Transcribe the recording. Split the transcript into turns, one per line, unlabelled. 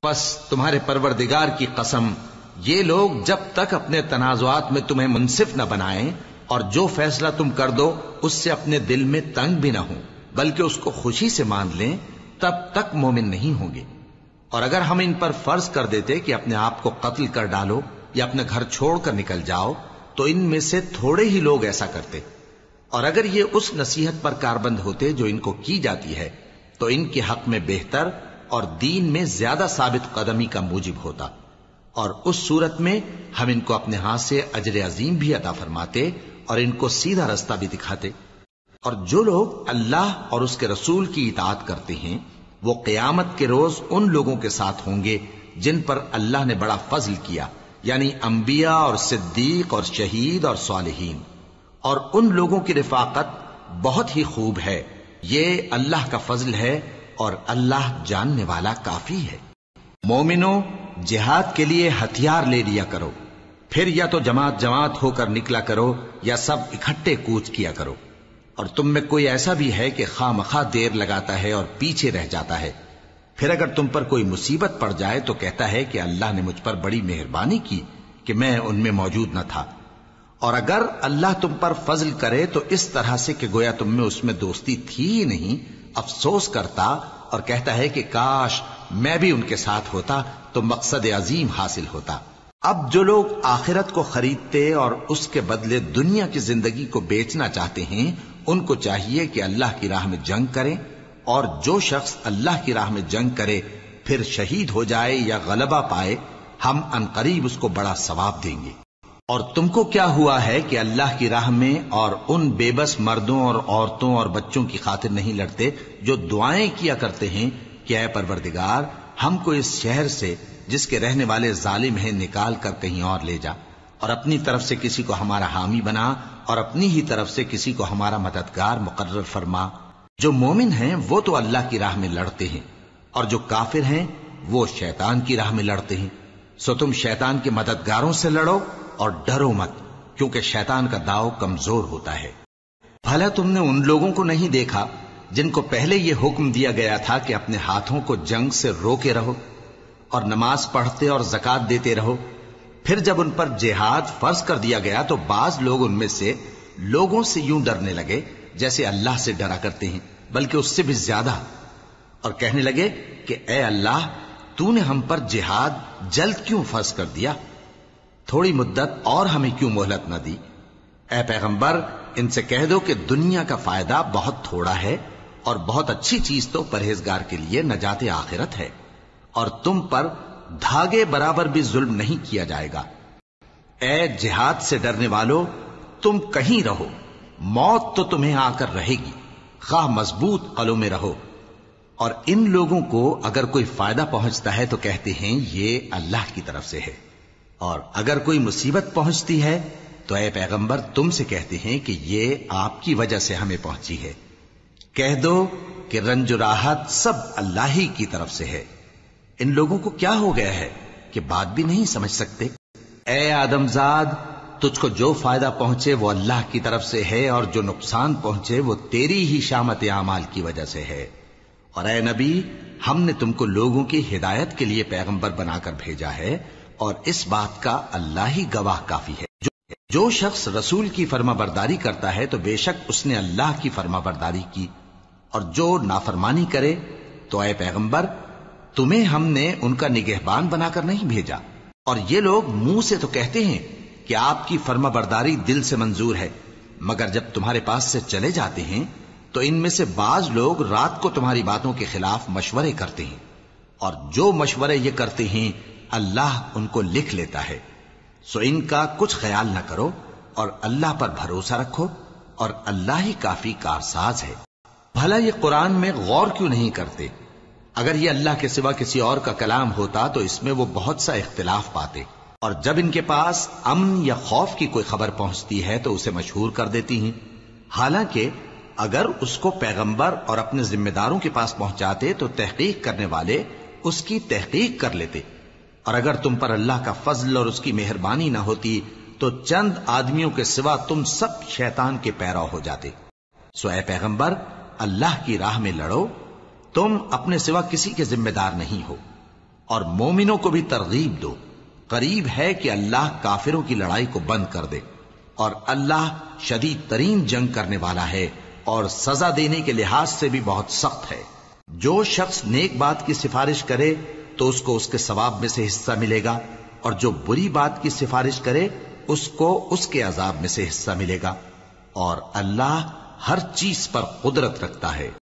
پس تمہارے پروردگار کی قسم، یہ لوگ جب تک اپنے تنازعات میں تمہیں منصف نہ بنائیں اور جو فیصلہ تم کر دو اس سے اپنے دل میں تنگ بھی نہ ہوں بلکہ اس کو خوشی سے مان لیں، تب تک مومن نہیں ہوں گے۔ اور اگر ہم ان پر فرض کر دیتے کہ اپنے آپ کو قتل کر ڈالو یا اپنے گھر چھوڑ کر نکل جاؤ تو ان میں سے تھوڑے ہی لوگ ایسا کرتے، اور اگر یہ اس نصیحت پر کاربند ہوتے جو ان کو کی جاتی ہے تو ان کے حق میں بہتر اور دین میں زیادہ ثابت قدمی کا موجب ہوتا، اور اس صورت میں ہم ان کو اپنے ہاتھ سے اجر عظیم بھی عطا فرماتے اور ان کو سیدھا رستہ بھی دکھاتے۔ اور جو لوگ اللہ اور اس کے رسول کی اطاعت کرتے ہیں وہ قیامت کے روز ان لوگوں کے ساتھ ہوں گے جن پر اللہ نے بڑا فضل کیا، یعنی انبیاء اور صدیق اور شہید اور صالحین، اور ان لوگوں کی رفاقت بہت ہی خوب ہے۔ یہ اللہ کا فضل ہے اور اللہ جاننے والا کافی ہے۔ مومنوں، جہاد کے لیے ہتھیار لے لیا کرو، پھر یا تو جماعت جماعت ہو کر نکلا کرو یا سب اکٹھے کوچ کیا کرو۔ اور تم میں کوئی ایسا بھی ہے کہ خواہ مخواہ دیر لگاتا ہے اور پیچھے رہ جاتا ہے، پھر اگر تم پر کوئی مصیبت پڑ جائے تو کہتا ہے کہ اللہ نے مجھ پر بڑی مہربانی کی کہ میں ان میں موجود نہ تھا۔ اور اگر اللہ تم پر فضل کرے تو اس طرح سے کہ گویا تم میں اس میں دوستی تھی ہی نہیں، افسوس کرتا اور کہتا ہے کہ کاش میں بھی ان کے ساتھ ہوتا تو مقصد عظیم حاصل ہوتا۔ اب جو لوگ آخرت کو خریدتے اور اس کے بدلے دنیا کی زندگی کو بیچنا چاہتے ہیں ان کو چاہیے کہ اللہ کی راہ میں جنگ کریں، اور جو شخص اللہ کی راہ میں جنگ کرے پھر شہید ہو جائے یا غلبہ پائے ہم عنقریب اس کو بڑا ثواب دیں گے۔ اور تم کو کیا ہوا ہے کہ اللہ کی راہ میں اور ان بے بس مردوں اور عورتوں اور بچوں کی خاطر نہیں لڑتے جو دعائیں کیا کرتے ہیں کہ اے پروردگار ہم کو اس شہر سے جس کے رہنے والے ظالم ہیں نکال کر کہیں اور لے جا، اور اپنی طرف سے کسی کو ہمارا حامی بنا اور اپنی ہی طرف سے کسی کو ہمارا مددگار مقرر فرما۔ جو مومن ہیں وہ تو اللہ کی راہ میں لڑتے ہیں، اور جو کافر ہیں وہ شیطان کی راہ میں لڑتے ہیں، سو تم شیطان کے مددگاروں سے لڑو اور ڈرو مت، کیونکہ شیطان کا داؤ کمزور ہوتا ہے۔ بھلا تم نے ان لوگوں کو نہیں دیکھا جن کو پہلے یہ حکم دیا گیا تھا کہ اپنے ہاتھوں کو جنگ سے روکے رہو اور نماز پڑھتے اور زکات دیتے رہو، پھر جب ان پر جہاد فرض کر دیا گیا تو بعض لوگ ان میں سے لوگوں سے یوں ڈرنے لگے جیسے اللہ سے ڈرا کرتے ہیں، بلکہ اس سے بھی زیادہ، اور کہنے لگے کہ اے اللہ تو نے ہم پر جہاد جلد کیوں فرض کر دیا، تھوڑی مدت اور ہمیں کیوں مہلت نہ دی؟ اے پیغمبر ان سے کہہ دو کہ دنیا کا فائدہ بہت تھوڑا ہے اور بہت اچھی چیز تو پرہیزگار کے لیے نجات آخرت ہے، اور تم پر دھاگے برابر بھی ظلم نہیں کیا جائے گا۔ اے جہاد سے ڈرنے والو، تم کہیں رہو، موت تو تمہیں آ کر رہے گی، خواہ مضبوط قلعوں میں رہو۔ اور ان لوگوں کو اگر کوئی فائدہ پہنچتا ہے تو کہتے ہیں یہ اللہ کی طرف سے ہے، اور اگر کوئی مصیبت پہنچتی ہے تو اے پیغمبر تم سے کہتے ہیں کہ یہ آپ کی وجہ سے ہمیں پہنچی ہے۔ کہہ دو کہ رنج و راحت سب اللہ ہی کی طرف سے ہے۔ ان لوگوں کو کیا ہو گیا ہے کہ بات بھی نہیں سمجھ سکتے؟ اے آدم زاد، تجھ کو جو فائدہ پہنچے وہ اللہ کی طرف سے ہے، اور جو نقصان پہنچے وہ تیری ہی شامت اعمال کی وجہ سے ہے۔ اور اے نبی، ہم نے تم کو لوگوں کی ہدایت کے لیے پیغمبر بنا کر بھیجا ہے، اور اس بات کا اللہ ہی گواہ کافی ہے۔ جو شخص رسول کی فرما برداری کرتا ہے تو بے شک اس نے اللہ کی فرما برداری کی، اور جو نافرمانی کرے تو اے پیغمبر تمہیں ہم نے ان کا نگہبان بنا کر نہیں بھیجا۔ اور یہ لوگ منہ سے تو کہتے ہیں کہ آپ کی فرما برداری دل سے منظور ہے، مگر جب تمہارے پاس سے چلے جاتے ہیں تو ان میں سے بعض لوگ رات کو تمہاری باتوں کے خلاف مشورے کرتے ہیں، اور جو مشورے یہ کرتے ہیں اللہ ان کو لکھ لیتا ہے۔ سو ان کا کچھ خیال نہ کرو اور اللہ پر بھروسہ رکھو، اور اللہ ہی کافی کارساز ہے۔ بھلا یہ قرآن میں غور کیوں نہیں کرتے؟ اگر یہ اللہ کے سوا کسی اور کا کلام ہوتا تو اس میں وہ بہت سا اختلاف پاتے، اور جب ان کے پاس امن یا خوف کی کوئی خبر پہنچتی ہے تو اسے مشہور کر دیتی ہیں، حالانکہ اگر اس کو پیغمبر اور اپنے ذمہ داروں کے پاس پہنچاتے تو تحقیق کرنے والے اس کی تحقیق کر لیتے، اور اگر تم پر اللہ کا فضل اور اس کی مہربانی نہ ہوتی تو چند آدمیوں کے سوا تم سب شیطان کے پیرو ہو جاتے۔ سو اے پیغمبر اللہ کی راہ میں لڑو، تم اپنے سوا کسی کے ذمہ دار نہیں ہو۔ اور مومنوں کو بھی ترغیب دو، قریب ہے کہ اللہ کافروں کی لڑائی کو بند کر دے، اور اللہ شدید ترین جنگ کرنے والا ہے اور سزا دینے کے لحاظ سے بھی بہت سخت ہے۔ جو شخص نیک بات کی سفارش کرے تو اس کو اس کے ثواب میں سے حصہ ملے گا، اور جو بری بات کی سفارش کرے اس کو اس کے عذاب میں سے حصہ ملے گا، اور اللہ ہر چیز پر قدرت رکھتا ہے۔